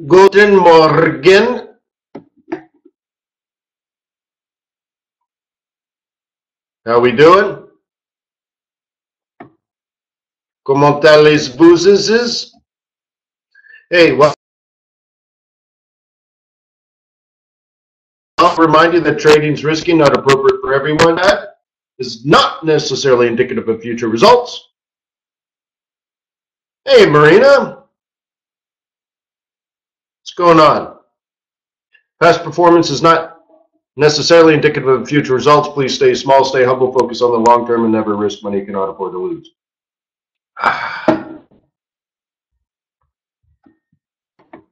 Guten Morgen. How we doing? Comment están les businesses? Hey, well, I'll remind you that trading's risky, not appropriate for everyone. That is not necessarily indicative of future results. Hey, Marina. What's going on? Past performance is not necessarily indicative of future results. Please stay small, stay humble, focus on the long term, and never risk money you cannot afford to lose.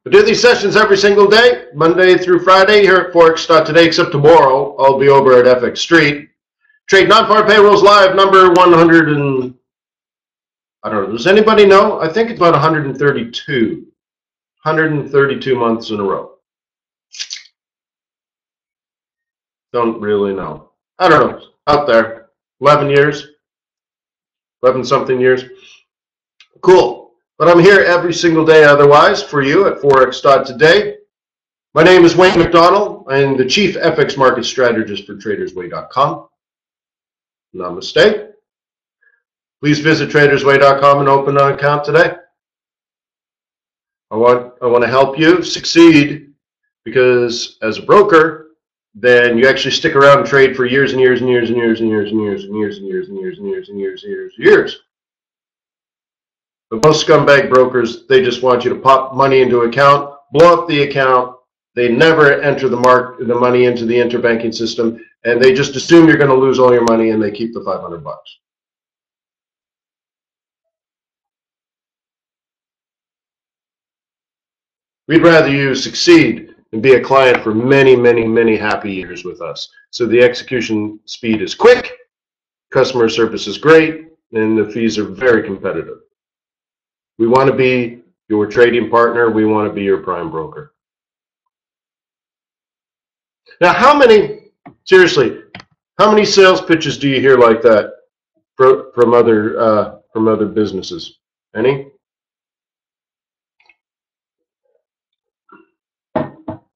We do these sessions every single day, Monday through Friday here at Forex.Today, except tomorrow I'll be over at FX Street. Trade non-farm payrolls live, number 100 and, I don't know, does anybody know? I think it's about 132. 132 months in a row. Don't really know. I don't know. Out there. 11 years. 11 something years. Cool. But I'm here every single day otherwise for you at Forex.Today. My name is Wayne McDonell. I'm the Chief FX Market Strategist for TradersWay.com. Namaste. Please visit TradersWay.com and open an account today. I want to help you succeed, because as a broker, then you actually stick around and trade for years and years and years and years and years and years and years and years and years and years and years and years and years. But most scumbag brokers, they just want you to pop money into an account, blow up the account. They never enter the money into the interbanking system, and they just assume you're going to lose all your money, and they keep the 500 bucks. We'd rather you succeed and be a client for many, many, many happy years with us. So the execution speed is quick, customer service is great, and the fees are very competitive. We want to be your trading partner. We want to be your prime broker. Now, seriously, how many sales pitches do you hear like that from other businesses? Any?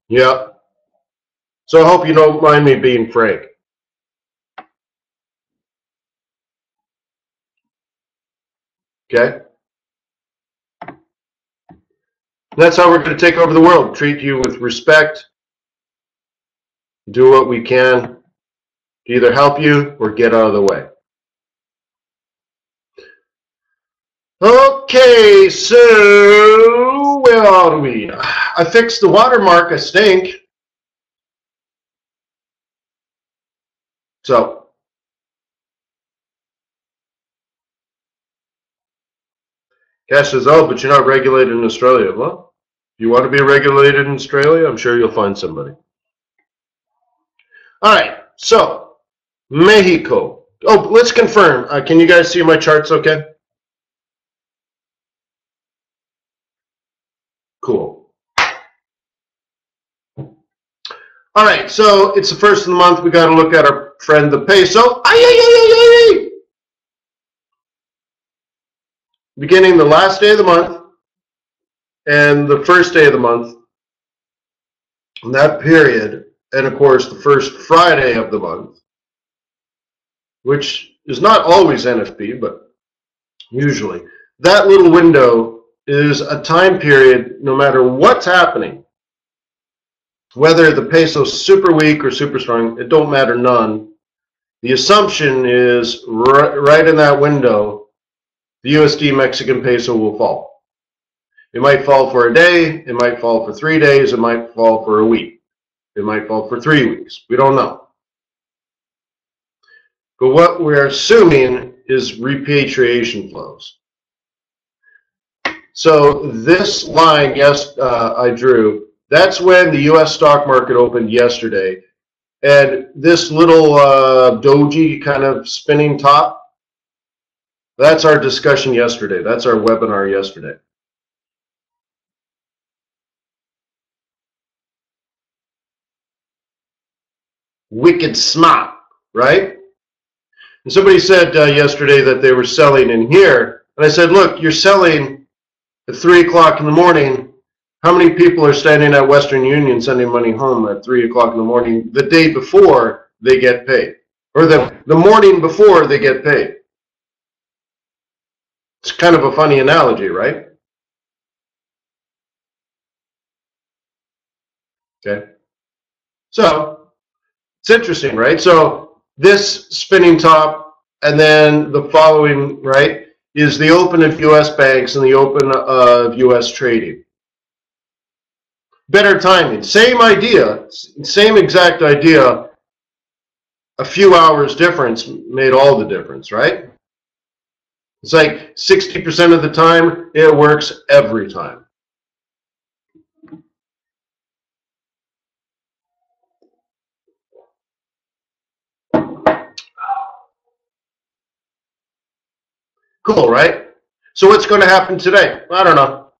Yeah. So I hope you don't mind me being frank. Okay? That's how we're going to take over the world. Treat you with respect. Do what we can to either help you or get out of the way. Okay, so where are we? I fixed the watermark, I think. So, Cash says, oh, but you're not regulated in Australia. Well, if you want to be regulated in Australia, I'm sure you'll find somebody. All right, so Mexico. Oh, let's confirm. Can you guys see my charts okay? Cool. All right, so it's the first of the month. We got to look at our friend the peso. Beginning the last day of the month and the first day of the month, in that period, and of course the first Friday of the month, which is not always NFP, but usually, that little window is a time period, no matter what's happening, whether the peso's super weak or super strong, it don't matter none. The assumption is right in that window, the USD Mexican peso will fall. It might fall for a day, it might fall for 3 days, it might fall for a week, it might fall for 3 weeks. We don't know. But what we're assuming is repatriation flows. So this line, yes, I drew, that's when the US stock market opened yesterday. And this little doji kind of spinning top, that's our discussion yesterday. That's our webinar yesterday. Wicked smart, right? And somebody said yesterday that they were selling in here. And I said, look, you're selling at 3 o'clock in the morning. How many people are standing at Western Union sending money home at 3 o'clock in the morning the day before they get paid? Or the morning before they get paid? It's kind of a funny analogy, right? Okay. So it's interesting, right? So this spinning top and then the following, right, is the open of U.S. banks and the open of U.S. trading. Better timing. Same idea, same exact idea. A few hours difference made all the difference, right? It's like 60% of the time, it works every time. Cool, right? So what's going to happen today? I don't know.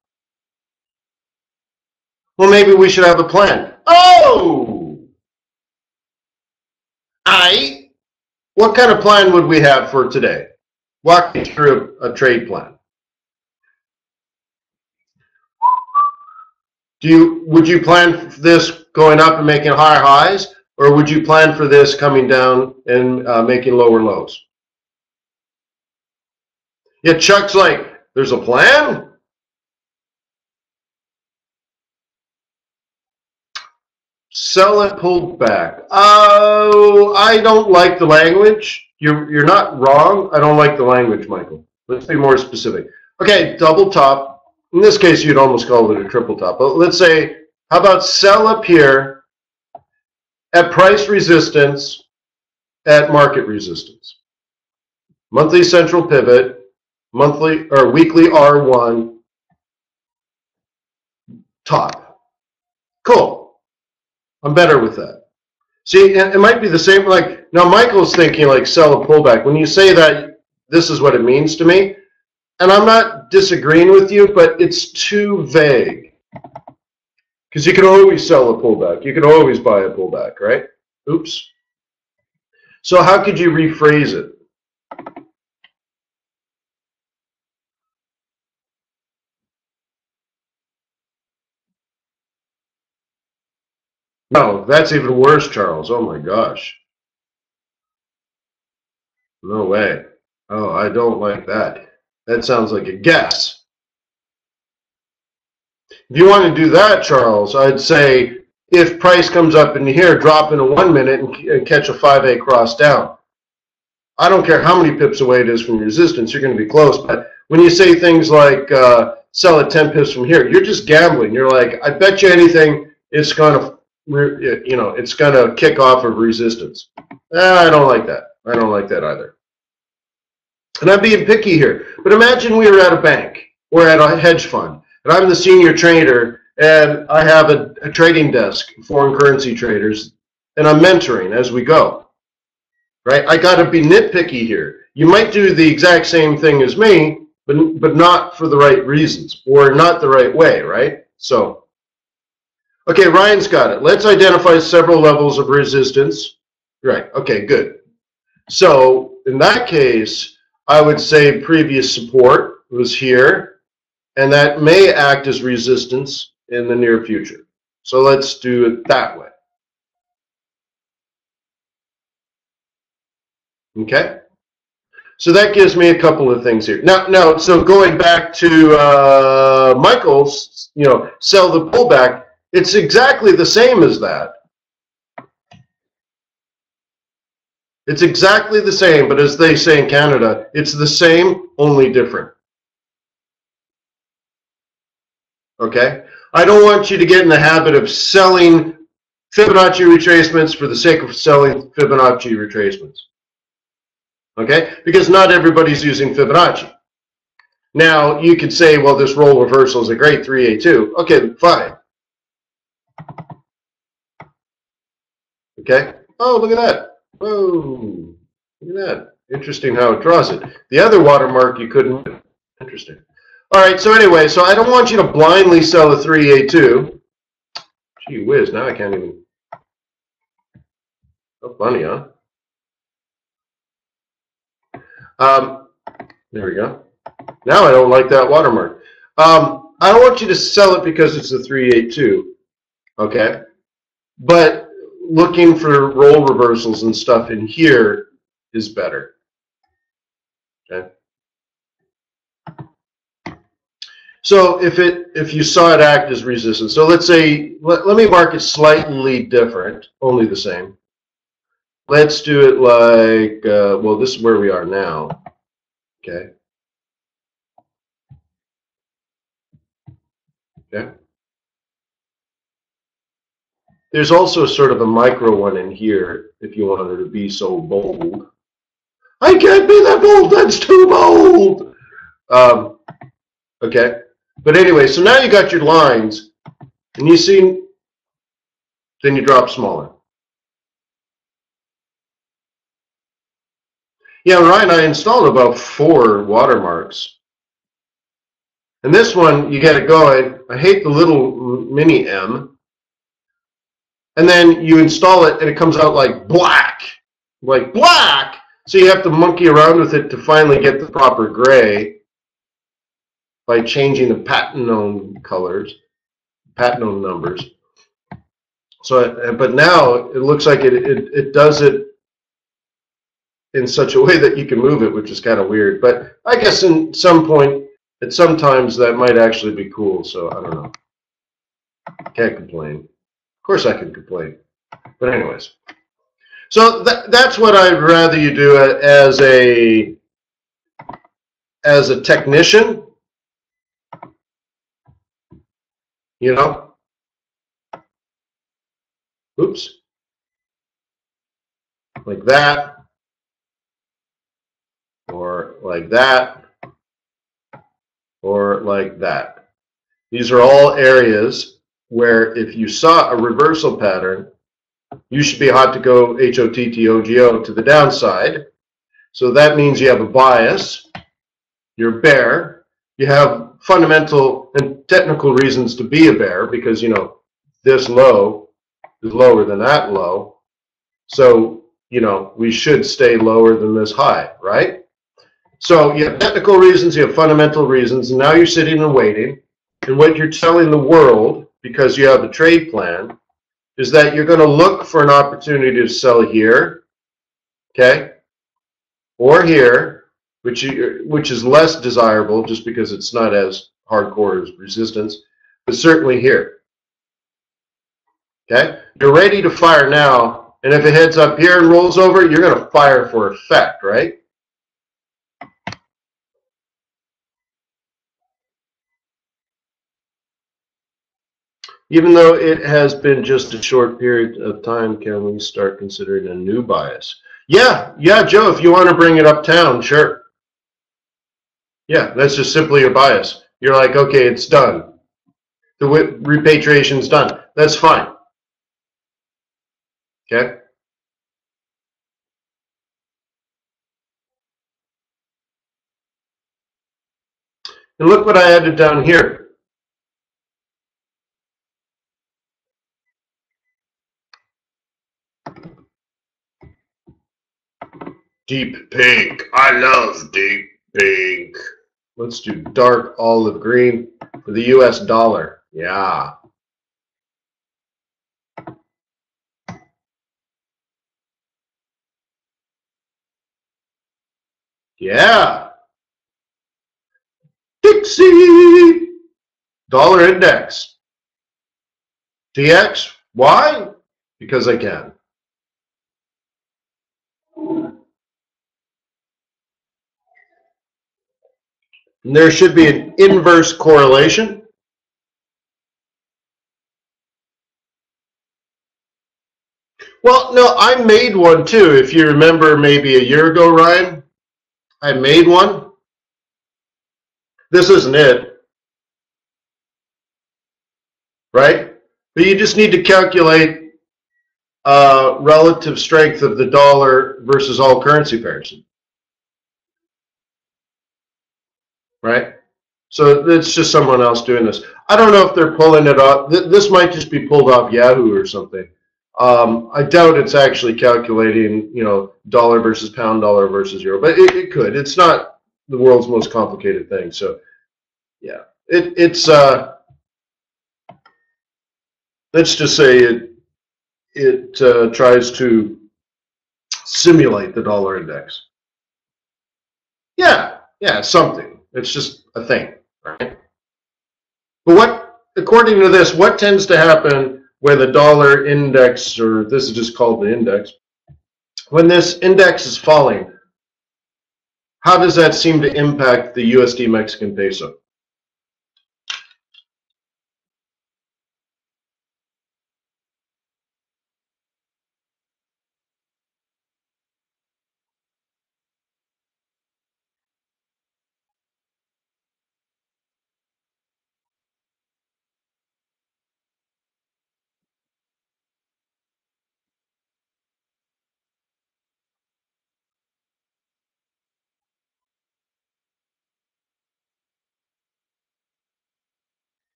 Well, maybe we should have a plan. Oh! What kind of plan would we have for today? Walk me through a trade plan. Would you plan for this going up and making higher highs, or would you plan for this coming down and making lower lows? Yeah, Chuck's like, there's a plan? Sell it, pull back. Oh, I don't like the language. You're not wrong. I don't like the language, Michael. Let's be more specific. Okay, double top. In this case, you'd almost call it a triple top. But let's say, how about sell up here at price resistance, at market resistance? Monthly central pivot, monthly or weekly R1, top. Cool. I'm better with that. See, it might be the same, like, now Michael's thinking like sell a pullback. When you say that, this is what it means to me. And I'm not disagreeing with you, but it's too vague. Because you can always sell a pullback. You can always buy a pullback, right? Oops. So how could you rephrase it? No, that's even worse, Charles. Oh my gosh. No way. Oh, I don't like that. That sounds like a guess. If you want to do that, Charles, I'd say if price comes up in here, drop in a 1 minute and catch a 5A cross down. I don't care how many pips away it is from resistance, you're going to be close. But when you say things like sell at 10 pips from here, you're just gambling. You're like, I bet you anything it's going to, it's going to kick off of resistance. I don't like that. I don't like that either. And I'm being picky here. But imagine we were at a bank or at a hedge fund, and I'm the senior trader, and I have a trading desk, foreign currency traders, and I'm mentoring as we go. Right? I got to be nitpicky here. You might do the exact same thing as me, but not for the right reasons or not the right way, right? So, okay, Ryan's got it. Let's identify several levels of resistance. Right. Okay, good. So, in that case, I would say previous support was here, and that may act as resistance in the near future. So let's do it that way. Okay? So that gives me a couple of things here. Now, so going back to Michael's, sell the pullback, it's exactly the same as that. It's exactly the same, but as they say in Canada, it's the same, only different. Okay? I don't want you to get in the habit of selling Fibonacci retracements for the sake of selling Fibonacci retracements. Okay? Because not everybody's using Fibonacci. Now, you could say, well, this role reversal is a great 3A2. Okay, fine. Okay? Oh, look at that. Whoa. Look at that. Interesting how it draws it. The other watermark you couldn't. Interesting. All right, so anyway, so I don't want you to blindly sell a 3A2. Gee whiz, now I can't even. So funny, huh? There we go. Now I don't like that watermark. I don't want you to sell it because it's a 382, okay? But looking for role reversals and stuff in here is better, okay? So if you saw it act as resistance, so let's say, let me mark it slightly different, only the same. Let's do it like, well, this is where we are now, okay? Okay. There's also sort of a micro one in here if you wanted to be so bold. I can't be that bold, that's too bold. Okay. But anyway, so now you got your lines, and you see, then you drop smaller. Yeah, Ryan, I installed about 4 watermarks. And this one, you get it going. I hate the little mini M. And then you install it, and it comes out like black. Like black! So you have to monkey around with it to finally get the proper gray by changing the patent colors, patent numbers. So, but now it looks like it does it in such a way that you can move it, which is kind of weird. But I guess in some point, at some times, that might actually be cool. So I don't know. Can't complain. Of course I can complain. But anyways. So that's what I'd rather you do as a technician. You know? Oops. Like that. Or like that. Or like that. These are all areas where if you saw a reversal pattern, you should be hot to go HOTTOGO to the downside. So that means you have a bias, you're bear, you have fundamental and technical reasons to be a bear because, you know, this low is lower than that low. So, you know, we should stay lower than this high, right? So you have technical reasons, you have fundamental reasons, and now you're sitting and waiting. And what you're telling the world, because you have a trade plan, is that you're going to look for an opportunity to sell here, okay, or here, which is less desirable just because it's not as hardcore as resistance, but certainly here, okay? You're ready to fire now, and if it heads up here and rolls over, you're going to fire for effect, right? Even though it has been just a short period of time, can we start considering a new bias? Yeah, Joe, if you want to bring it uptown, sure. Yeah, that's just simply your bias. You're like, okay, it's done. The repatriation's done. That's fine. Okay? And look what I added down here. Deep pink. I love deep pink. Let's do dark olive green for the US dollar. Yeah. Yeah. Dixie. Dollar index. TX. Why? Because I can. And there should be an inverse correlation. Well, no, I made one too. If you remember maybe a year ago, Ryan, I made one. This isn't it, right? But you just need to calculate relative strength of the dollar versus all currency pairs, right? So it's just someone else doing this. I don't know if they're pulling it off. This might just be pulled off Yahoo or something. I doubt it's actually calculating, you know, dollar versus pound, dollar versus euro, but it could. It's not the world's most complicated thing. So, yeah, it's let's just say it tries to simulate the dollar index. Yeah, something. It's just a thing, right? But what, according to this, what tends to happen when the dollar index, or this is just called the index, when this index is falling, how does that seem to impact the USD Mexican peso?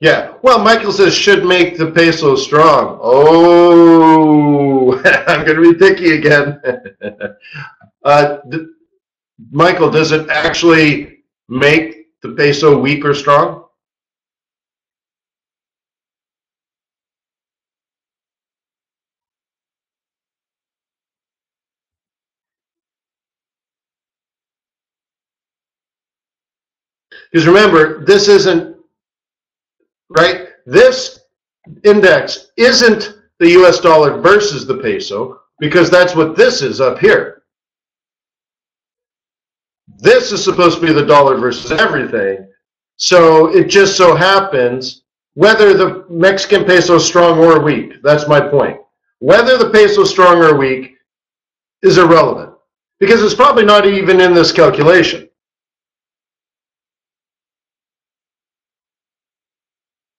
Yeah, well, Michael says should make the peso strong. Oh, I'm going to be picky again. uh, Michael, does it actually make the peso weak or strong? Because remember, this isn't, right? This index isn't the US dollar versus the peso, because that's what this is up here. This is supposed to be the dollar versus everything. So it just so happens, whether the Mexican peso is strong or weak, that's my point. Whether the peso is strong or weak is irrelevant, because it's probably not even in this calculation.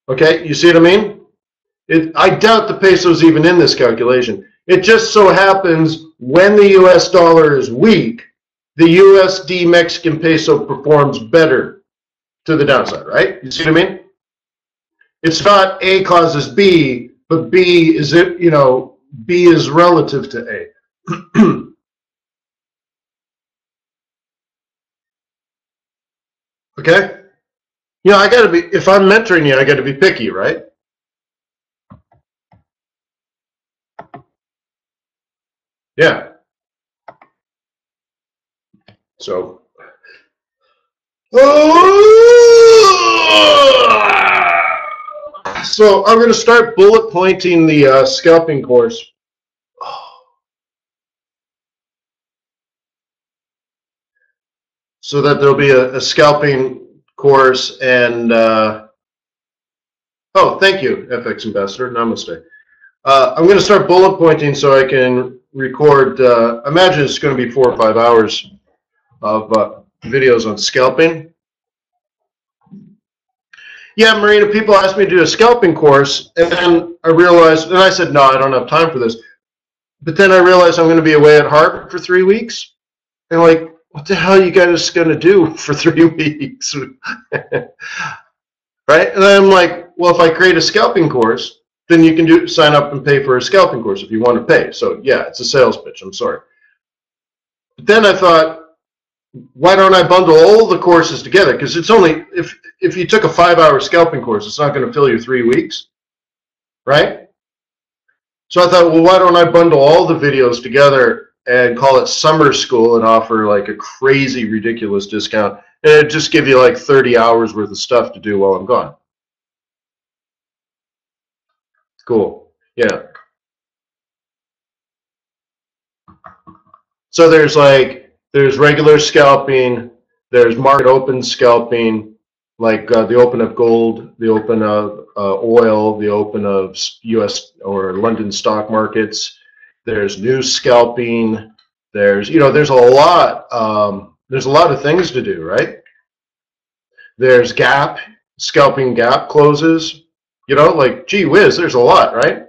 Okay, you see what I mean? I doubt the peso is even in this calculation. It just so happens when the US dollar is weak, the USD Mexican peso performs better to the downside, right? You see what I mean? It's not A causes B, but B is it, B is relative to A. Okay? I gotta be, if I'm mentoring you, I gotta be picky, right? Yeah. So. So I'm going to start bullet pointing the scalping course. So that there'll be a scalping course and, oh, thank you, FX Ambassador. Namaste. I'm going to start bullet pointing so I can record, imagine it's going to be 4 or 5 hours of videos on scalping. Yeah, Marina, people asked me to do a scalping course, and then I realized, and I said, no, I don't have time for this. But then I realized I'm going to be away at Harvard for 3 weeks. And like, what the hell are you guys going to do for 3 weeks? Right? And then I'm like, well, if I create a scalping course, then you can sign up and pay for a scalping course if you want to pay. So yeah, it's a sales pitch. I'm sorry. But then I thought, why don't I bundle all the courses together? Because it's only, if you took a 5-hour scalping course, it's not going to fill your 3 weeks, right? So I thought, well, why don't I bundle all the videos together and call it summer school and offer like a crazy, ridiculous discount, and it'd just give you like 30 hours worth of stuff to do while I'm gone. Cool. Yeah. So there's regular scalping, there's market open scalping, like the open of gold, the open of oil, the open of U.S. or London stock markets. There's news scalping. There's there's a lot of things to do, right? There's gap scalping, gap closes. Like gee whiz, there's a lot, right?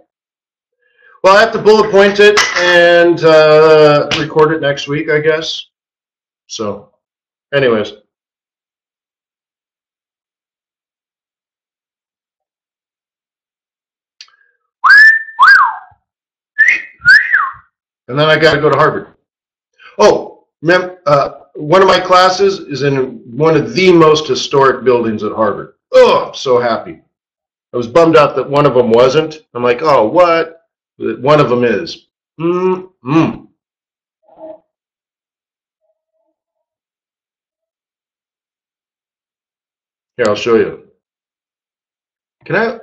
Well, I have to bullet point it and record it next week, I guess. So, anyways. And then I got to go to Harvard. Oh, one of my classes is in one of the most historic buildings at Harvard. Oh, I'm so happy. I was bummed out that one of them wasn't. I'm like, oh, what? But one of them is. Here, I'll show you. Can I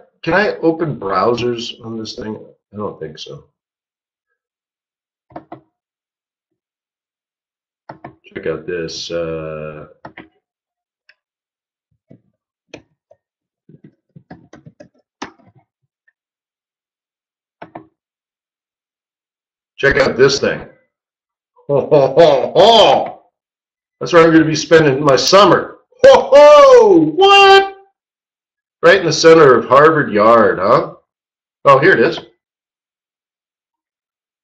open browsers on this thing? I don't think so. Check out this. Check out this thing. Ho, ho, ho, ho. That's where I'm going to be spending my summer. Ho, ho! What? Right in the center of Harvard Yard, huh? Oh, here it is.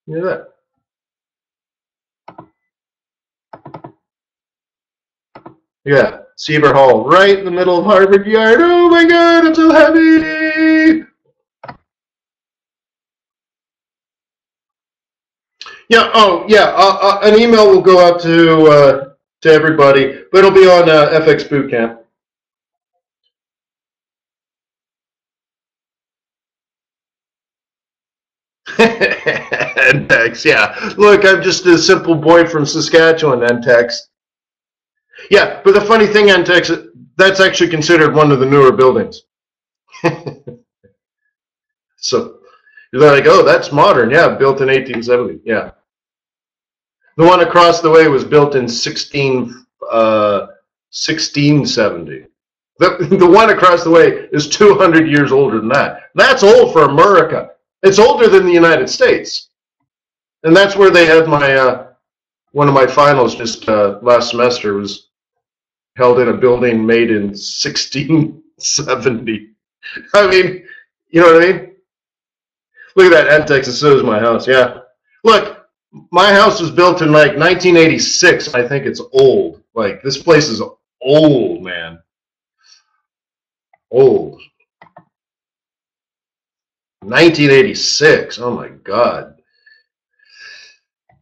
Look at that. Yeah, Sieber Hall, right in the middle of Harvard Yard. Oh my God, I'm so happy! Yeah. Oh, yeah. An email will go out to everybody, but it'll be on FX Bootcamp. NTEX, yeah. Look, I'm just a simple boy from Saskatchewan, NTEX. Yeah, but the funny thing, NTEX, that's actually considered one of the newer buildings. So they're like, oh, that's modern. Yeah, built in 1870. Yeah. The one across the way was built in 1670. The one across the way is 200 years older than that. That's old for America. It's older than the United States. And that's where they had my one of my finals just last semester was held in a building made in 1670. I mean, you know what I mean? Look at that, NTEX, and so is my house. Yeah. Look, my house was built in like 1986. I think it's old. Like, this place is old, man. Old. 1986. Oh my God.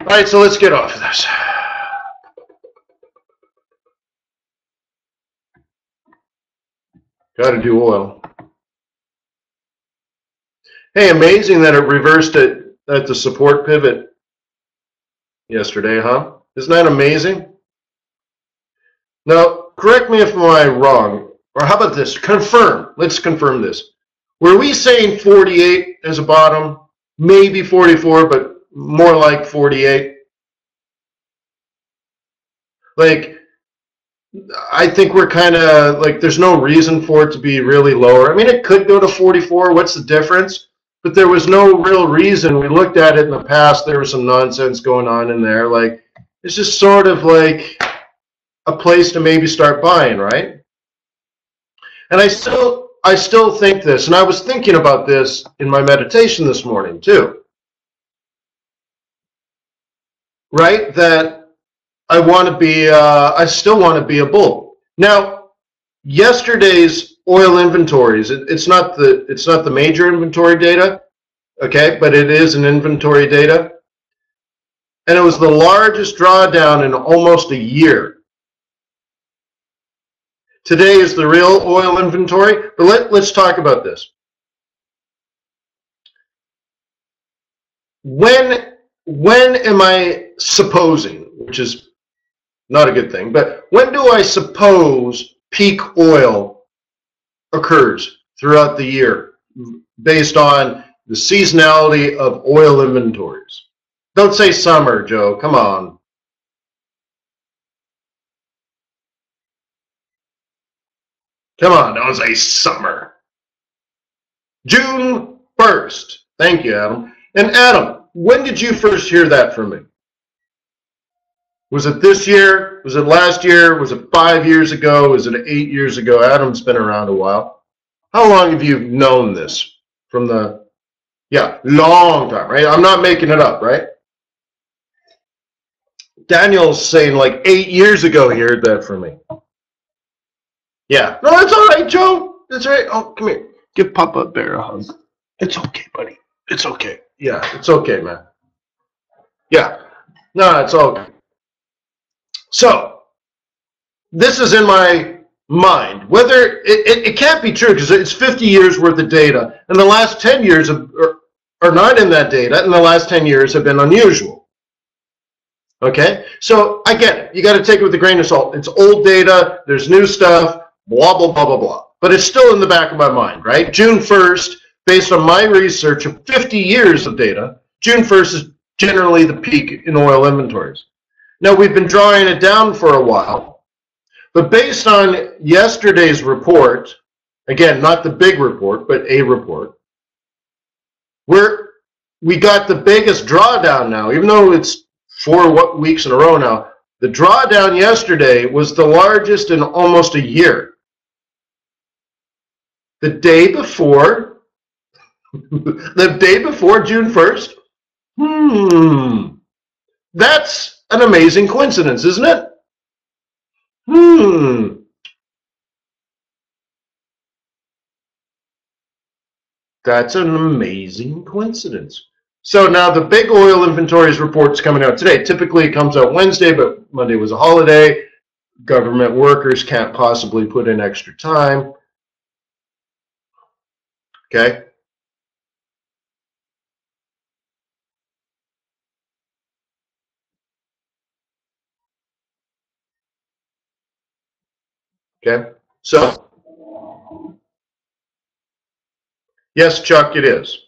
All right, so let's get off of this. Got to do oil. Hey, amazing that it reversed it at the support pivot yesterday, huh? Isn't that amazing? Now, correct me if I'm wrong, or how about this? Confirm. Let's confirm this. Were we saying 48 as a bottom? Maybe 44, but more like 48? Like, I think we're kind of like, there's no reason for it to be really lower. I mean, it could go to 44. What's the difference? But there was no real reason. We looked at it in the past. There was some nonsense going on in there. Like, it's just sort of like a place to maybe start buying, right? And I still think this, and I was thinking about this in my meditation this morning too, right? That I want to be, I still want to be a bull. Now, yesterday's oil inventories, it's not the major inventory data, okay, but it is an inventory data, and it was the largest drawdown in almost a year. Today is the real oil inventory, but let's talk about this. When am I supposing, which is not a good thing, but when do I suppose peak oil occurs throughout the year based on the seasonality of oil inventories? Don't say summer, Joe. Come on. Come on, don't say summer. June 1st. Thank you, Adam. And Adam, when did you first hear that from me? Was it this year? Was it last year? Was it 5 years ago? Was it 8 years ago? Adam's been around a while. How long have you known this? From the, yeah, long time, right? I'm not making it up, right? Daniel's saying like 8 years ago he heard that from me. Yeah. No, that's all right, Joe. That's all right. Oh, come here. Give Papa Bear a hug. It's okay, buddy. It's okay. Yeah, it's okay, man. Yeah. No, it's all good. So, this is in my mind. Whether it can't be true because it's 50 years worth of data, and the last 10 years are not in that data, and the last 10 years have been unusual. Okay, so I get it. You got to take it with a grain of salt. It's old data. There's new stuff. Blah blah blah blah blah. But it's still in the back of my mind, right? June 1st, based on my research of 50 years of data, June 1st is generally the peak in oil inventories. Now we've been drawing it down for a while, but based on yesterday's report, again, not the big report, but a report, we got the biggest drawdown now, even though it's 4 weeks in a row now. The drawdown yesterday was the largest in almost a year. The day before June 1st? That's an amazing coincidence, isn't it? That's an amazing coincidence. So now the big oil inventories report's coming out today. Typically it comes out Wednesday, but Monday was a holiday. Government workers can't possibly put in extra time. Okay. Okay. So, yes, Chuck, it is.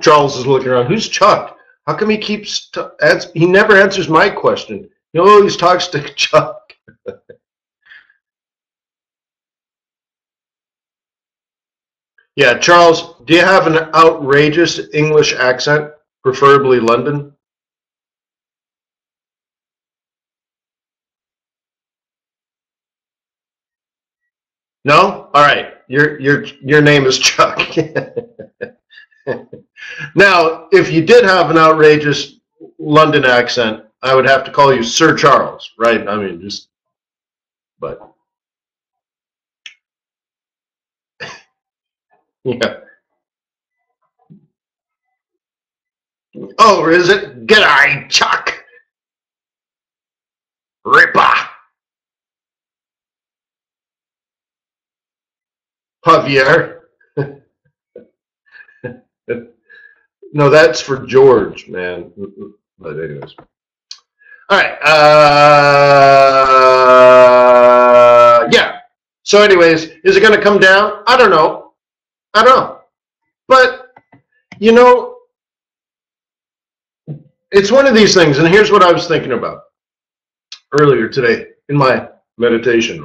Charles is looking around. Who's Chuck? How come he keeps he never answers my question? He always talks to Chuck. Yeah, Charles, do you have an outrageous English accent, preferably London? No? All right. Your name is Chuck. Now, if you did have an outrageous London accent, I would have to call you Sir Charles, right? I mean, just, but yeah. Oh, is it? G'day, Chuck. Ripper. Javier. No, that's for George, man. But anyways. All right. Yeah. So anyways, is it going to come down? I don't know. But, you know, it's one of these things, and here's what I was thinking about earlier today in my meditation.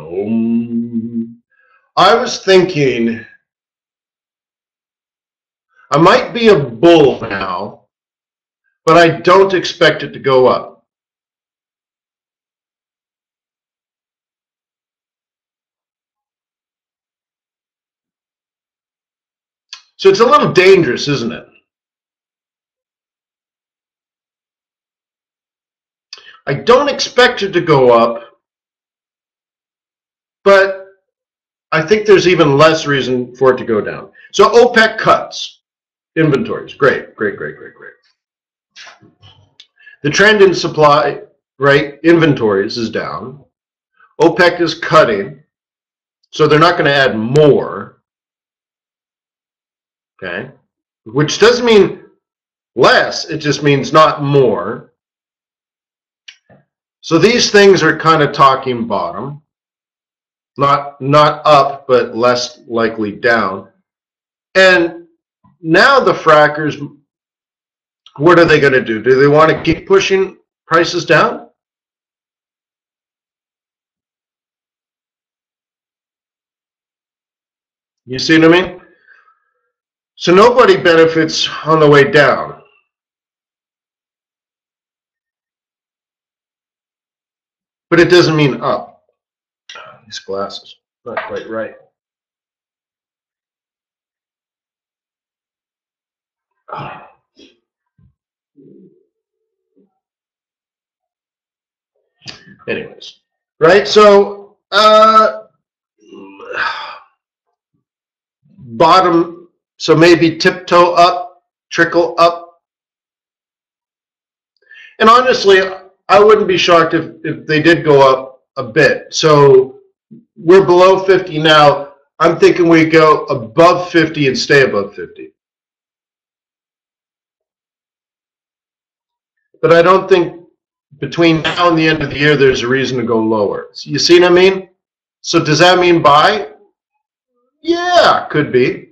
I was thinking I might be a bull now, but I don't expect it to go up. So it's a little dangerous, isn't it? I don't expect it to go up, but I think there's even less reason for it to go down. So OPEC cuts inventories. Great. The trend in supply, right, inventories is down. OPEC is cutting, so they're not going to add more. Okay, which doesn't mean less, it just means not more. So these things are kind of talking bottom, not up, but less likely down. And now the frackers, what are they going to do? Do they want to keep pushing prices down? You see what I mean? So nobody benefits on the way down. But it doesn't mean up. These glasses, not quite right. Anyways, right? So bottom, so maybe tiptoe up, trickle up. And honestly, I wouldn't be shocked if they did go up a bit. So we're below 50 now. I'm thinking we go above 50 and stay above 50. But I don't think between now and the end of the year there's a reason to go lower. You see what I mean? So does that mean buy? Yeah, could be.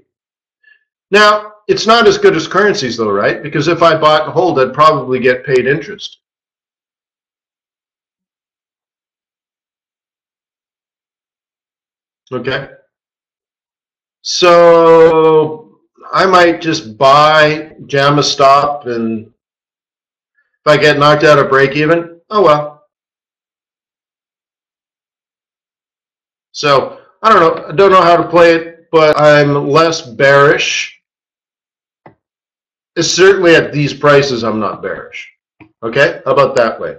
Now, it's not as good as currencies though, right? Because if I bought and hold, I'd probably get paid interest. Okay. So I might just buy, jam a stop, and if I get knocked out of break even, oh well. So I don't know. I don't know how to play it, but I'm less bearish. It's certainly at these prices, I'm not bearish. Okay, how about that way?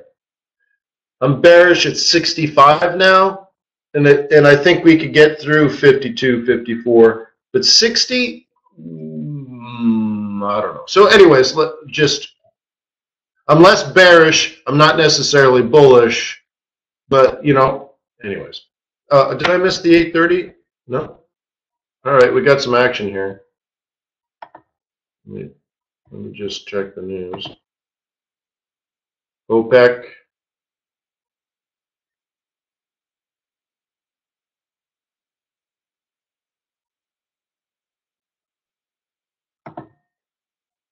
I'm bearish at 65 now, and I think we could get through 52, 54, but 60, I don't know. So, anyways, I'm less bearish. I'm not necessarily bullish, but anyways. Did I miss the 8:30? No. All right, we got some action here. Let me just check the news. OPEC.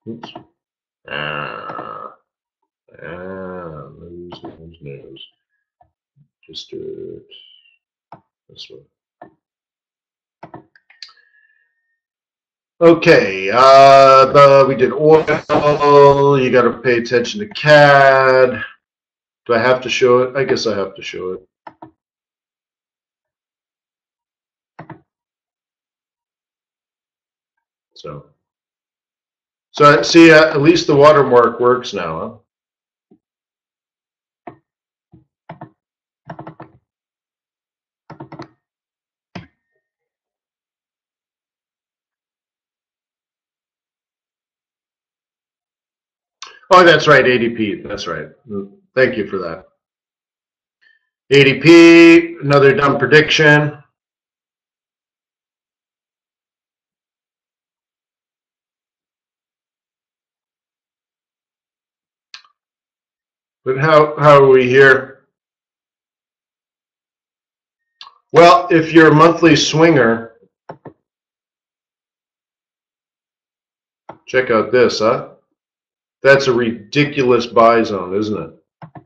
Oops. News. Just do it this way. Okay, we did oil. You got to pay attention to CAD. Do I have to show it? I guess I have to show it. So see, at least the watermark works now, huh? Oh, that's right, ADP. That's right. Thank you for that. ADP, another dumb prediction. But how are we here? Well, if you're a monthly swinger, check out this, huh? That's a ridiculous buy zone, isn't it?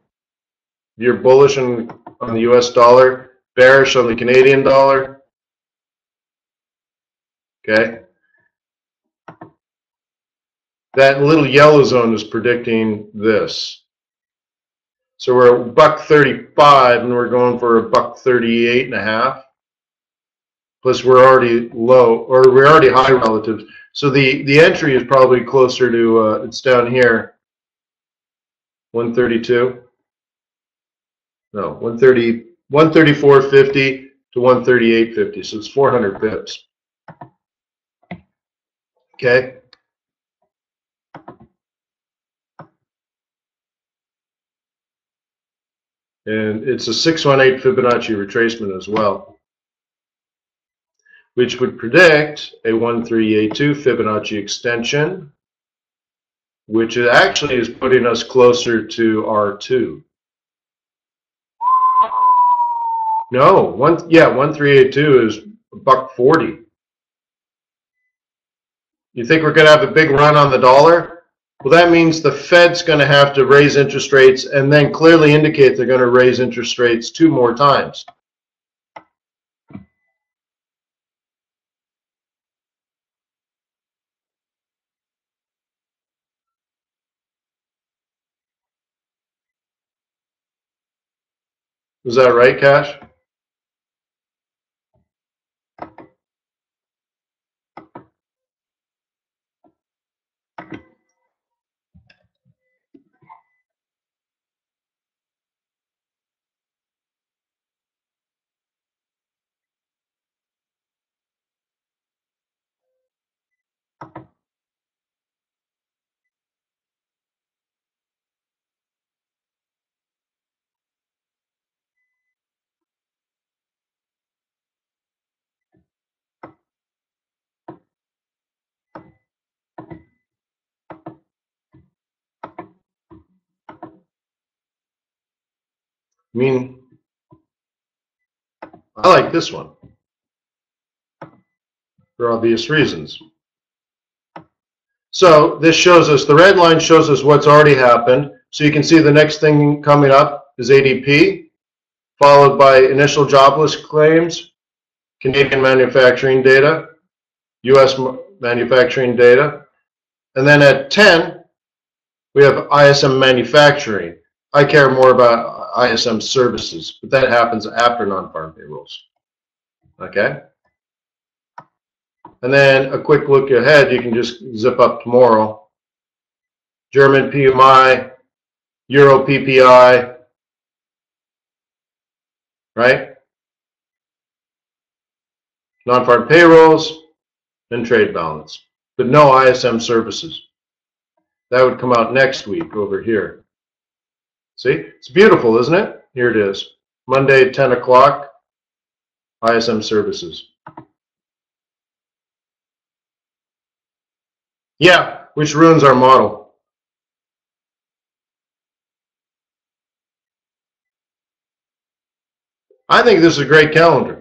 You're bullish on the US dollar, bearish on the Canadian dollar. Okay. That little yellow zone is predicting this. So we're at $1.35 and we're going for $1.38.5. Plus we're already low, or we're already high relative. So the entry is probably closer to it's down here, 132. No, 130, 134.50 to 138.50. So it's 400 pips. Okay. And it's a 618 Fibonacci retracement as well, which would predict a 1382 Fibonacci extension, which actually is putting us closer to R2. No, 1382 is $1.40. You think we're going to have a big run on the dollar? Well, that means the Fed's going to have to raise interest rates and then clearly indicate they're going to raise interest rates 2 more times. Is that right, Cash? I mean, I like this one for obvious reasons. So this shows us, the red line shows us what's already happened. So you can see the next thing coming up is ADP, followed by initial jobless claims, Canadian manufacturing data, US manufacturing data. And then at 10, we have ISM manufacturing. I care more about ISM services, but that happens after non-farm payrolls. Okay? And then a quick look ahead, you can just zip up tomorrow. German PMI, Euro PPI, right? Non-farm payrolls, and trade balance. But no ISM services. That would come out next week over here. See? It's beautiful, isn't it? Here it is. Monday, 10 o'clock, ISM services. Yeah, which ruins our model. I think this is a great calendar.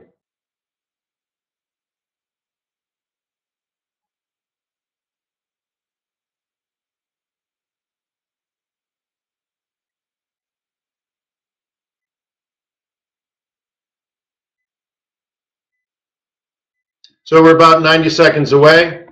So we're about 90 seconds away.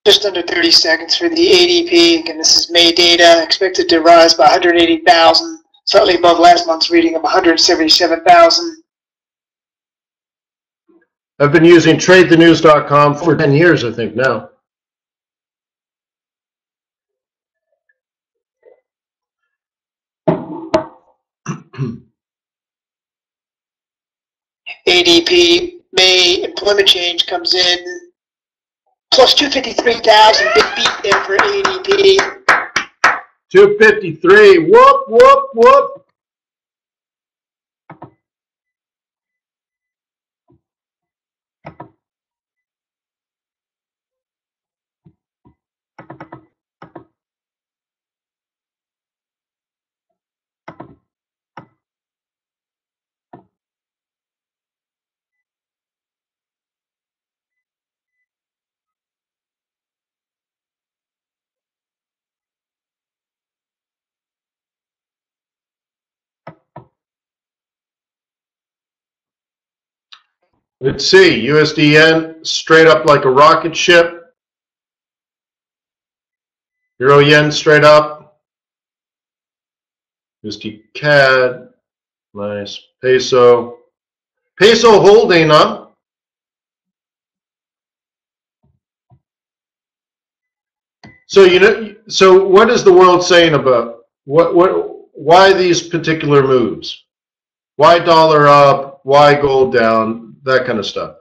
Just under 30 seconds for the ADP. Again, this is May data, expected to rise by 180,000, slightly above last month's reading of 177,000. I've been using TradeTheNews.com for 10 years, I think, now. ADP, May employment change comes in, plus 253,000, big beat there for ADP. 253, whoop, whoop, whoop. Let's see, USD yen straight up like a rocket ship. Euro yen straight up. USD CAD, nice. Peso. Peso holding up. So so what is the world saying about why these particular moves? Why dollar up? Why gold down? That kind of stuff.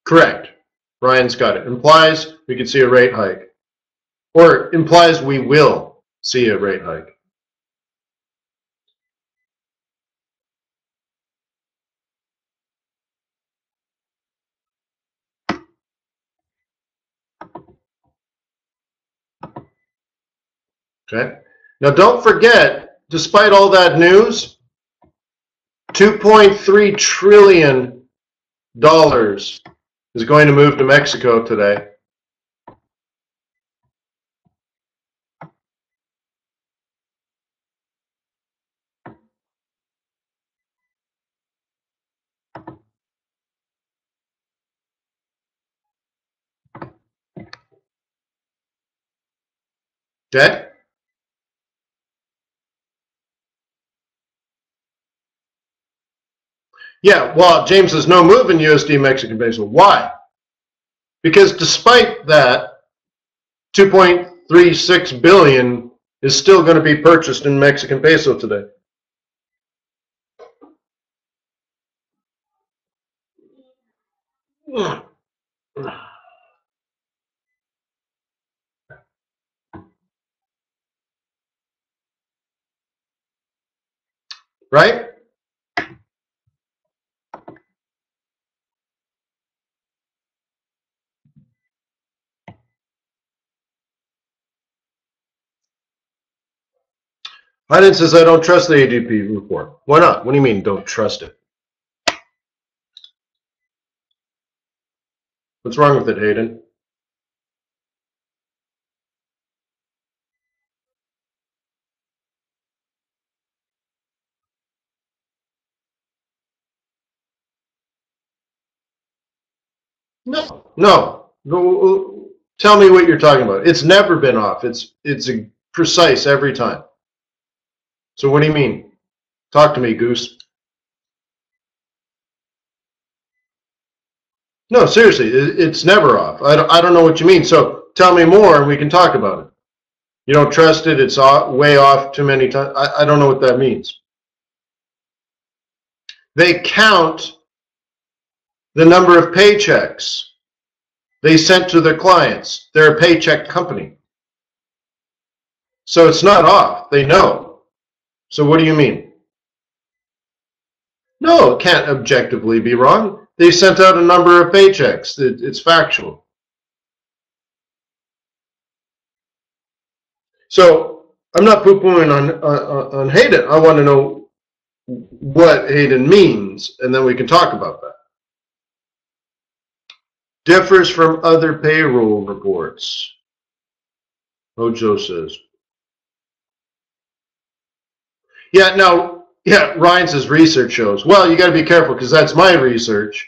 Correct. Ryan's got it. Implies we could see a rate hike. Or implies we will see a rate hike. Okay. Now don't forget, despite all that news, $2.3 trillion is going to move to Mexico today. Okay. Yeah, well, James says no move in USD Mexican peso. Why? Because despite that, 2.36 billion is still going to be purchased in Mexican peso today. Right? Hayden says, I don't trust the ADP report. Why not? What do you mean, don't trust it? What's wrong with it, Hayden? No. Tell me what you're talking about. It's never been off. It's precise every time. So what do you mean? Talk to me, Goose. No, seriously, it's never off. I don't know what you mean. So tell me more and we can talk about it. You don't trust it, it's way off too many times. I don't know what that means. They count the number of paychecks they sent to their clients. They're a paycheck company. So it's not off. They know. So what do you mean? No, it can't objectively be wrong. They sent out a number of paychecks. It's factual. So I'm not poo-pooing on Hayden. I want to know what Hayden means, and then we can talk about that. Differs from other payroll reports. Ojo says. Yeah, no, yeah, Ryan says research shows. Well, you got to be careful because that's my research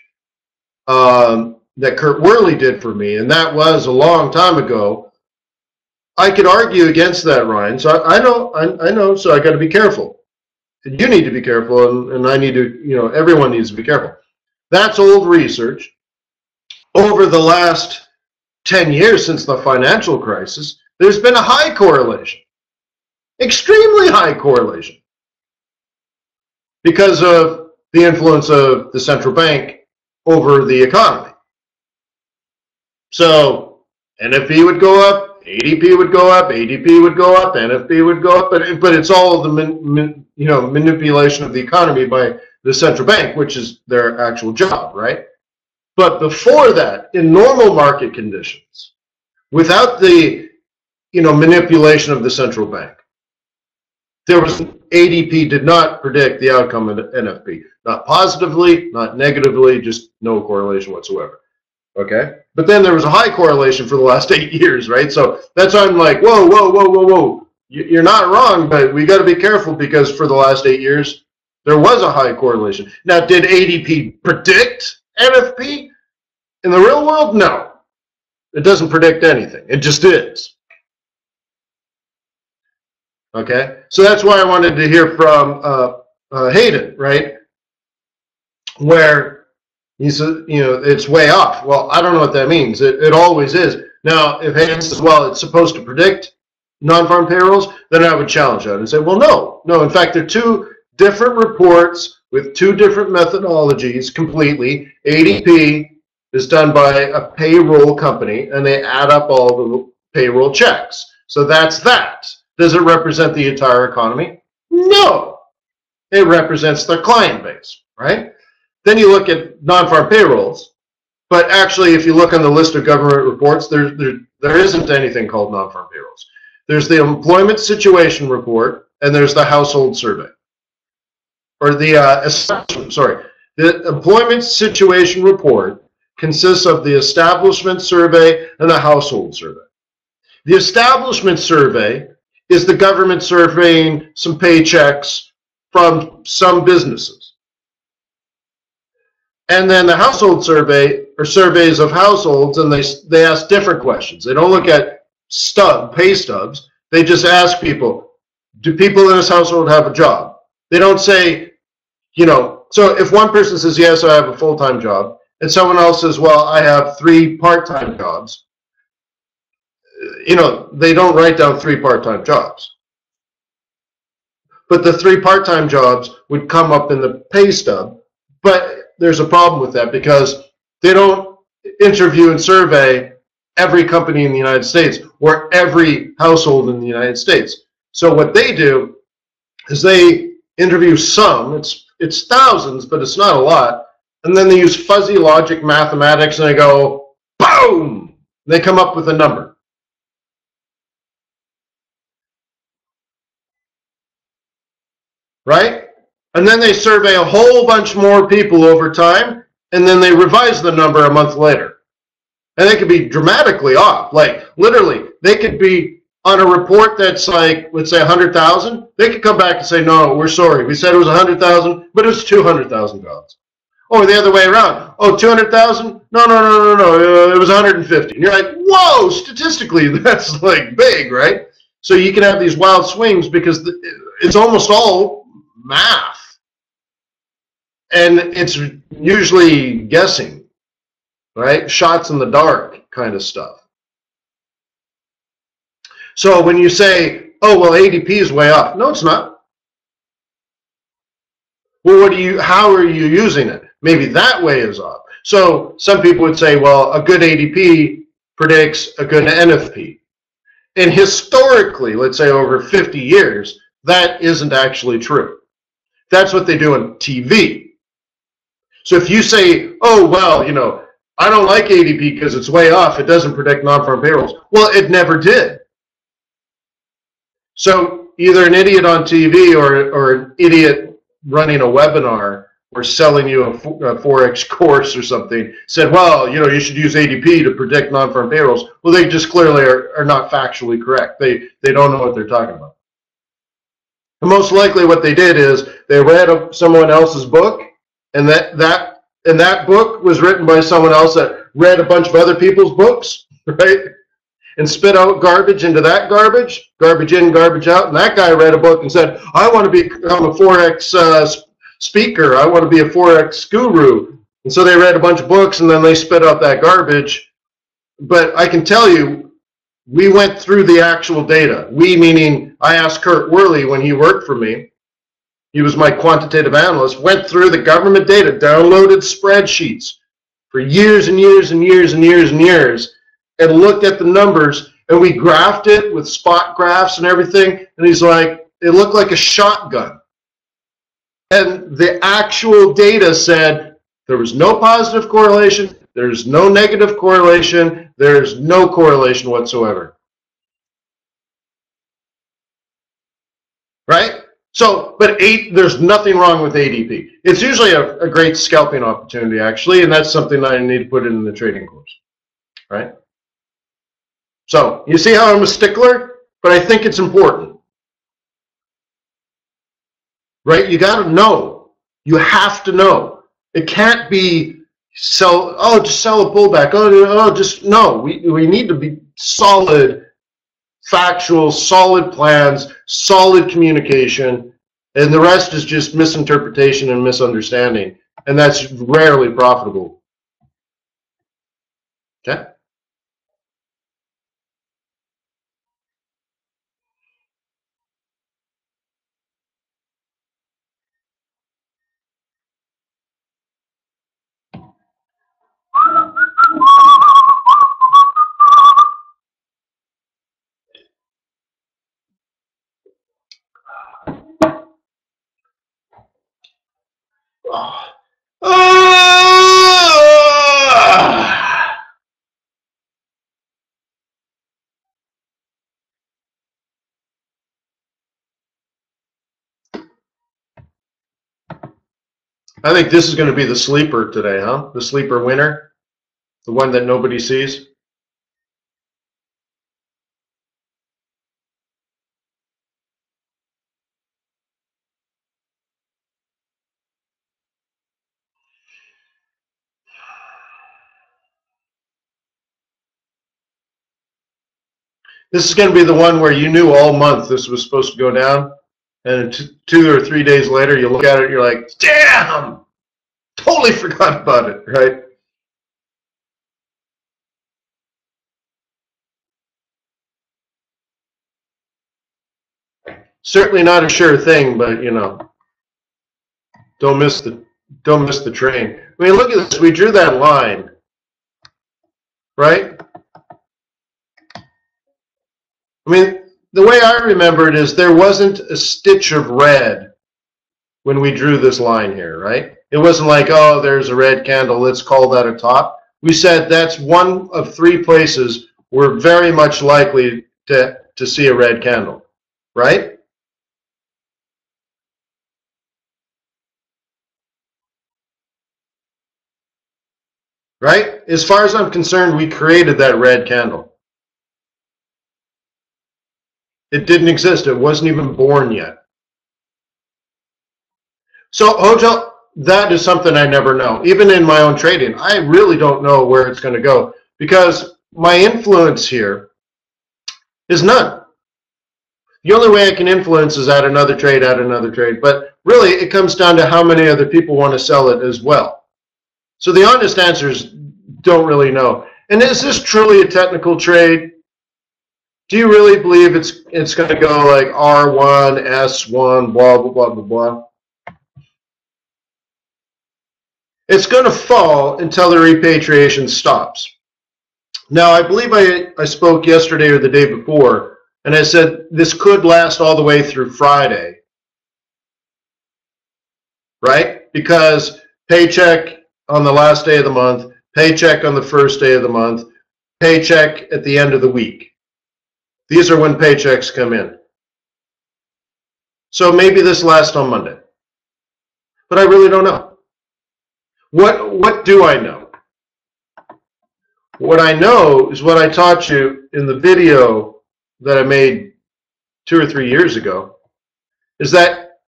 that Kurt Worley did for me, and that was a long time ago. I could argue against that, Ryan. So I know. So I got to be careful. You need to be careful, and I need to. Everyone needs to be careful. That's old research. Over the last 10 years since the financial crisis, there's been a high correlation, extremely high correlation, because of the influence of the central bank over the economy. So NFP would go up, ADP would go up, ADP would go up, NFP would go up, but it's all the manipulation of the economy by the central bank, which is their actual job, right? But before that, in normal market conditions, without the manipulation of the central bank, there was ADP did not predict the outcome of the NFP, not positively, not negatively, just no correlation whatsoever. Okay, but then there was a high correlation for the last 8 years, right? So that's why I'm like, whoa. You're not wrong, but we got to be careful because for the last 8 years, there was a high correlation. Now, did ADP predict NFP? In the real world, no. It doesn't predict anything. It just is. Okay? So that's why I wanted to hear from Hayden, right? Where he said, it's way off. Well, I don't know what that means. It always is. Now, if Hayden says, well, it's supposed to predict non-farm payrolls, then I would challenge that and say, well, no. In fact, they're two different reports with two different methodologies completely. ADP is done by a payroll company, and they add up all the payroll checks. So that's that. Does it represent the entire economy? No. It represents the client base, right? Then you look at non-farm payrolls, but actually, if you look on the list of government reports, there isn't anything called non-farm payrolls. There's the employment situation report, and there's the household survey. Or the employment situation report consists of the establishment survey and the household survey. The establishment survey is the government surveying some paychecks from some businesses. And then the household survey are surveys of households, and they ask different questions. They don't look at pay stubs. They just ask people, do people in this household have a job? They don't say, so if one person says, yes, I have a full-time job, and someone else says, well, I have 3 part-time jobs, they don't write down 3 part-time jobs. But the 3 part-time jobs would come up in the pay stub. But there's a problem with that because they don't interview and survey every company in the United States or every household in the United States. So what they do is they interview some, it's thousands, but it's not a lot, and then they use fuzzy logic mathematics and they go, boom! They come up with a number. Right? And then they survey a whole bunch more people over time, and then they revise the number a month later. And they could be dramatically off. Like, literally, they could be on a report that's like, let's say 100,000. They could come back and say, no, we're sorry. We said it was 100,000, but it was $200,000. Or the other way around. Oh, 200,000? No. It was 150. And you're like, whoa, statistically, that's like big, right? So you can have these wild swings because it's almost all math. And it's usually guessing, right? Shots in the dark kind of stuff. So when you say, oh, well, ADP is way off. No, it's not. Well, how are you using it? Maybe that way is off. So some people would say, well, a good ADP predicts a good NFP. And historically, let's say over 50 years, that isn't actually true. That's what they do on TV. So if you say, oh, well, I don't like ADP because it's way off, it doesn't predict non-farm payrolls. Well, it never did. So either an idiot on TV or an idiot running a webinar or selling you a Forex course or something said, well, you should use ADP to predict non-farm payrolls. Well, they just clearly are not factually correct. They don't know what they're talking about. And most likely what they did is they read someone else's book, and that book was written by someone else that read a bunch of other people's books, right? And spit out garbage into that garbage in, garbage out. And that guy read a book and said, I want to become a Forex speaker. I want to be a Forex guru. And so they read a bunch of books and then they spit out that garbage. But I can tell you, we went through the actual data. We, meaning I asked Kurt Worley when he worked for me. He was my quantitative analyst, went through the government data, downloaded spreadsheets for years and years and years and years and years, and looked at the numbers, and we graphed it with spot graphs and everything, and he's like, it looked like a shotgun. And the actual data said there was no positive correlation, there's no negative correlation, there's no correlation whatsoever. Right? So, but there's nothing wrong with ADP. It's usually a great scalping opportunity, actually, and that's something I need to put in the trading course. Right? So, you see how I'm a stickler? But I think it's important. Right? You got to know. You have to know. It can't be just sell a pullback. No. We need to be solid, factual, solid plans, solid communication, and the rest is just misinterpretation and misunderstanding. And that's rarely profitable. Okay? I think this is going to be the sleeper today, huh? The sleeper winner, the one that nobody sees. This is going to be the one where you knew all month this was supposed to go down, and 2 or 3 days later you look at it, you're like, damn, totally forgot about it, right? Certainly not a sure thing, but you know, don't miss the train. I mean, look at this. We drew that line, right? I mean, the way I remember it is there wasn't a stitch of red when we drew this line here, right? It wasn't like, oh, there's a red candle, let's call that a top. We said that's one of 3 places we're very much likely to see a red candle, right? Right? As far as I'm concerned, we created that red candle. It didn't exist. It wasn't even born yet. So, hotel, that is something I never know. Even in my own trading, I really don't know where it's going to go because my influence here is none. The only way I can influence is add another trade. But really, it comes down to how many other people want to sell it as well. So the honest answer is don't really know. And is this truly a technical trade? Do you really believe it's going to go like R1, S1, blah, blah, blah, blah, blah? It's going to fall until the repatriation stops. Now, I believe I spoke yesterday or the day before, and I said this could last all the way through Friday, right? Because paycheck on the last day of the month, paycheck on the first day of the month, paycheck at the end of the week. These are when paychecks come in. So maybe this lasts on Monday. But I really don't know. What do I know? What I know is what I taught you in the video that I made 2 or 3 years ago, is that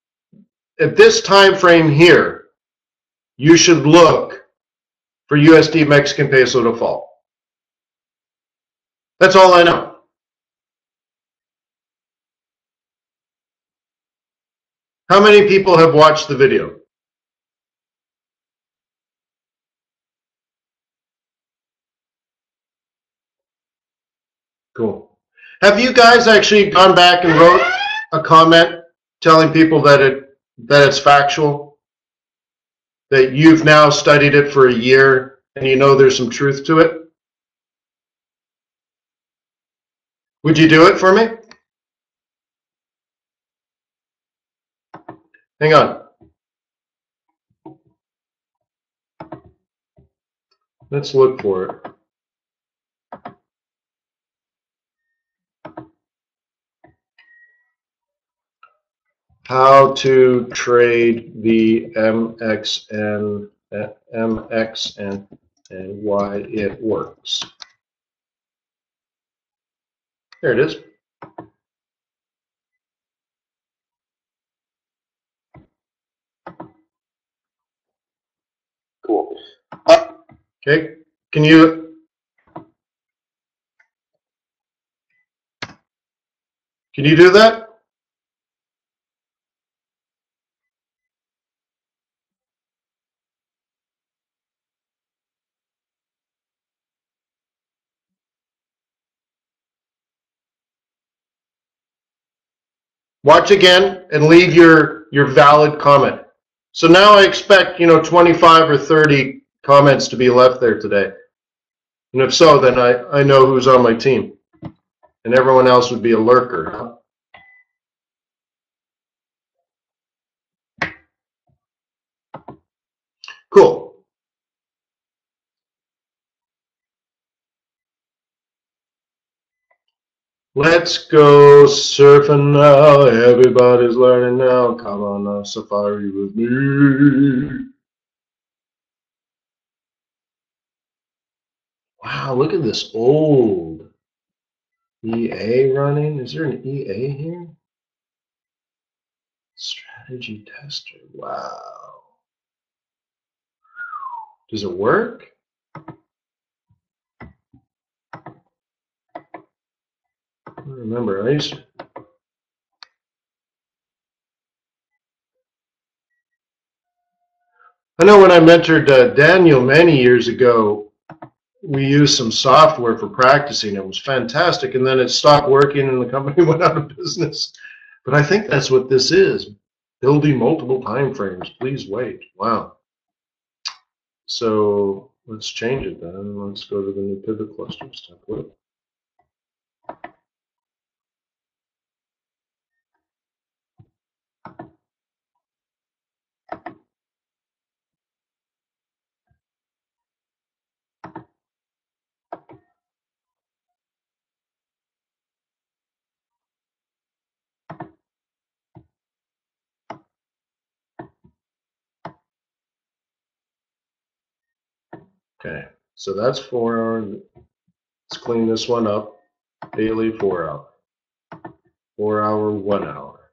at this time frame here, you should look for USD Mexican peso to fall. That's all I know. How many people have watched the video? Cool. Have you guys actually gone back and wrote a comment telling people that it's factual? That you've now studied it for a year and you know there's some truth to it? Would you do it for me? Hang on. Let's look for it. How to trade the MXN and why it works. There it is. Cool. Okay. Can you do that? Watch again and leave your valid comment. So now I expect 25 or 30 comments to be left there today. And if so, then I know who's on my team. And everyone else would be a lurker. Huh? Cool. Let's go surfing now. Everybody's learning now. Come on a safari with me. Wow, look at this old EA running. Is there an EA here? Strategy tester. Wow. Does it work? I don't remember. I know when I mentored Daniel many years ago, we used some software for practicing. It was fantastic, and then it stopped working and the company went out of business. But I think that's what this is. Building multiple time frames. Please wait. Wow. So let's change it then. Let's go to the new pivot clusters template. Okay, so that's 4 hour. Let's clean this one up. Daily 4 hour. 4 hour, 1 hour.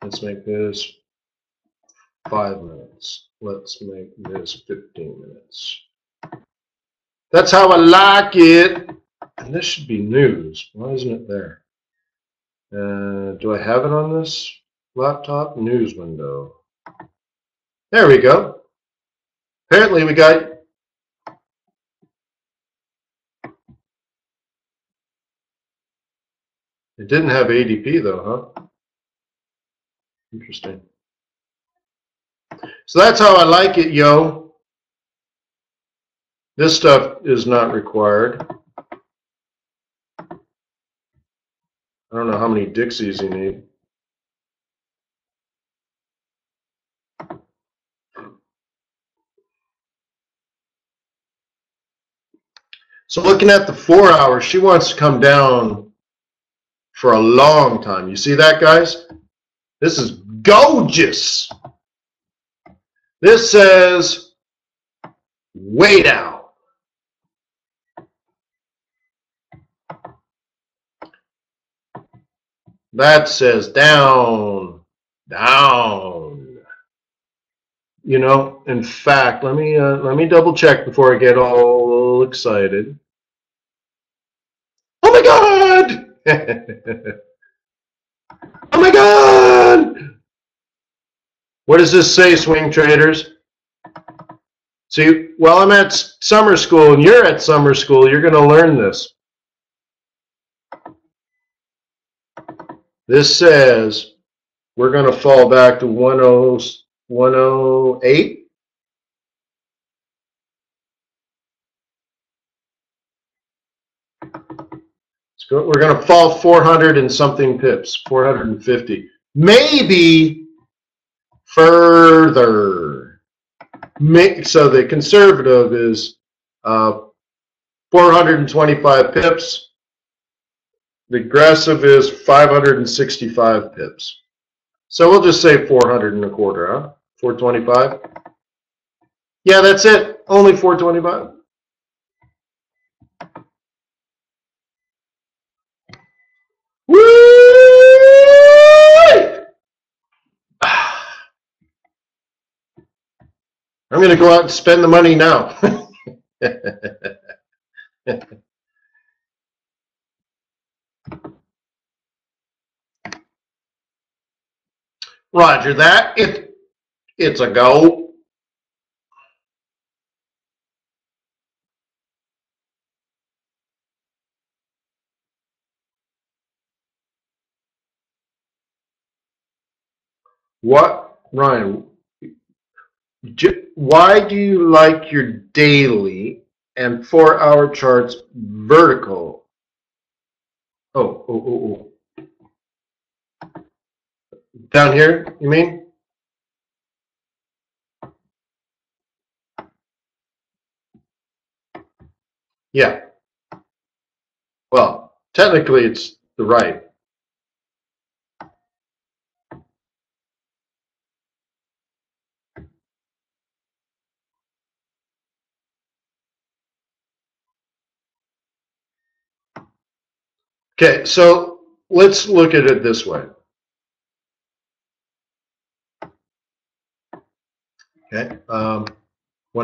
Let's make this 5 minutes. Let's make this 15 minutes. That's how I like it. And this should be news. Why isn't it there? Do I have it on this laptop? News window. There we go. Apparently we got... It didn't have ADP though, huh? Interesting. So that's how I like it, yo. This stuff is not required. I don't know how many Dixies you need. So looking at the 4 hours, she wants to come down for a long time. You see that, guys? This is gorgeous. This says, wait out. That says down, down. You know, in fact, let me double check before I get all excited. Oh my God! Oh my God! What does this say, swing traders? See, while I'm at summer school and you're at summer school, you're going to learn this. This says we're going to fall back to 108. We're going to fall 400 and something pips, 450. Maybe further. So the conservative is 425 pips. The aggressive is 565 pips. So we'll just say 400 and a quarter, huh? 425. Yeah, that's it. Only 425. Woo! I'm going to go out and spend the money now. Roger that. It's a go. What, Ryan? Why do you like your daily and 4 hour charts vertical? Oh. Down here, you mean? Yeah. Well, technically it's the right. Okay, so let's look at it this way. Okay, 1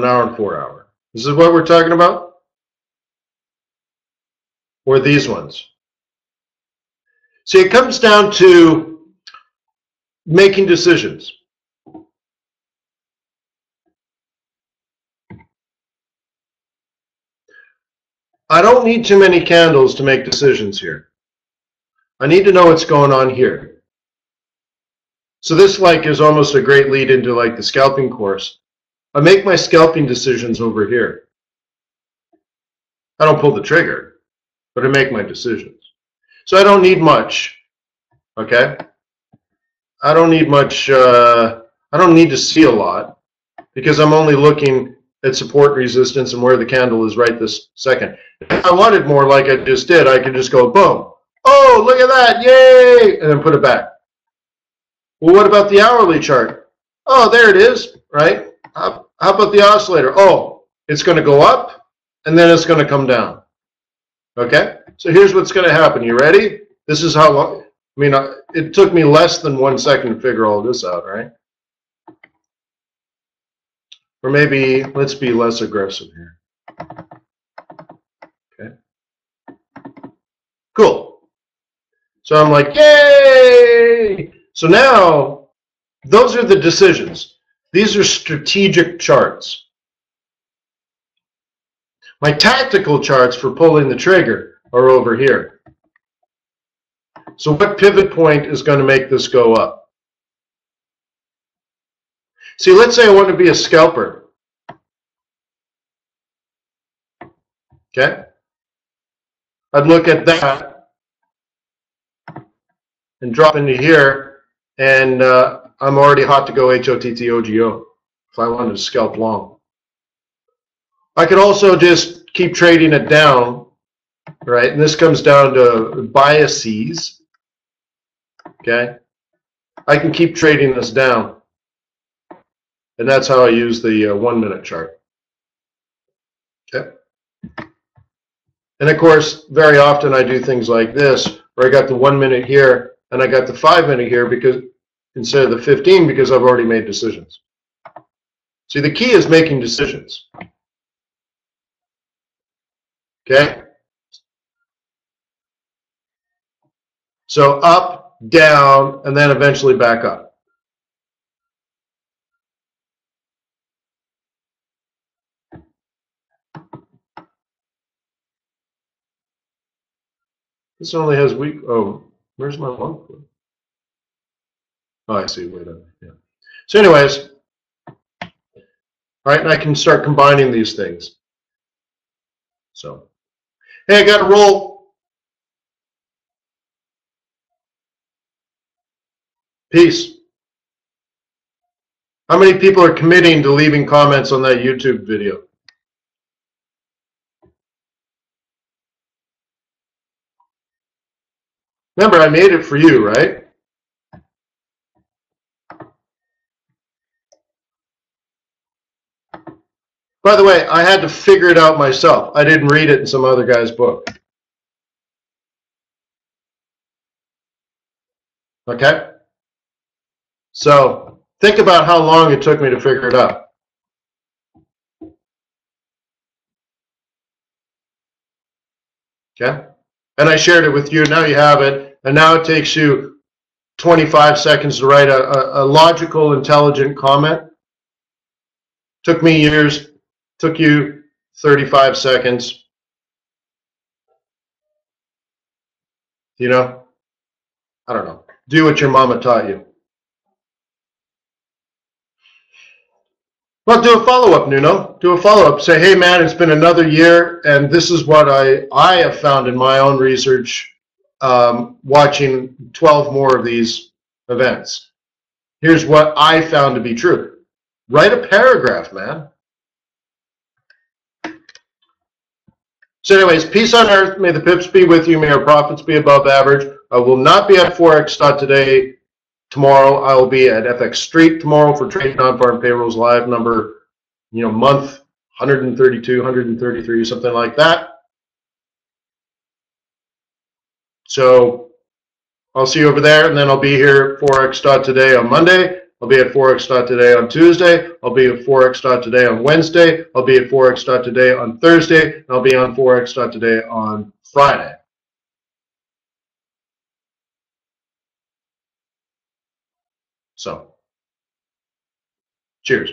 hour and 4 hour. This is what we're talking about? Or these ones? See, it comes down to making decisions. I don't need too many candles to make decisions here. I need to know what's going on here. So this like is almost a great lead into like the scalping course. I make my scalping decisions over here. I don't pull the trigger, but I make my decisions. So I don't need much, okay? I don't need much, I don't need to see a lot because I'm only looking at support and resistance and where the candle is right this second. If I wanted more like I just did, I could just go boom. Oh, look at that, yay, and then put it back. Well, what about the hourly chart? Oh, there it is, right? How about the oscillator? Oh, it's going to go up and then it's going to come down. Okay, so here's what's going to happen. You ready? This is how long, I mean, it took me less than 1 second to figure all this out, right? Or maybe let's be less aggressive here. Okay, cool. So I'm like, yay! So now, those are the decisions. These are strategic charts. My tactical charts for pulling the trigger are over here. So what pivot point is going to make this go up? See, let's say I want to be a scalper. Okay? I'd look at that and drop into here, and I'm already hot to go HOTT-OGO if I wanted to scalp long. I could also just keep trading it down, right? And this comes down to biases. Okay? I can keep trading this down. And that's how I use the 1 minute chart. Okay? And of course, very often I do things like this, where I got the 1 minute here and I got the 5 minute here because instead of the 15 because I've already made decisions. See, the key is making decisions. Okay? So up, down, and then eventually back up. This only has week. Oh, where's my monthly? Oh, I see. Wait a minute. Yeah. So, anyways, all right, and I can start combining these things. So, hey, I got to roll. Peace. How many people are committing to leaving comments on that YouTube video? Remember, I made it for you, right? By the way, I had to figure it out myself. I didn't read it in some other guy's book. Okay? So, think about how long it took me to figure it out. Okay? And I shared it with you. Now you have it. And now it takes you 25 seconds to write a logical, intelligent comment. Took me years. Took you 35 seconds. You know? I don't know. Do what your mama taught you. Well, do a follow-up, Nuno. Do a follow-up. Say, hey, man, it's been another year, and this is what I have found in my own research watching 12 more of these events. Here's what I found to be true. Write a paragraph, man. So anyways, peace on earth. May the pips be with you. May our profits be above average. I will not be at Forex.Today tomorrow. I will be at FX Street tomorrow for Trade Non-Farm Payrolls Live number, month 132, 133, something like that. So I'll see you over there, and then I'll be here at Forex.Today on Monday. I'll be at Forex.Today on Tuesday. I'll be at Forex.Today on Wednesday. I'll be at Forex.Today on Thursday. And I'll be on Forex.Today on Friday. So, cheers.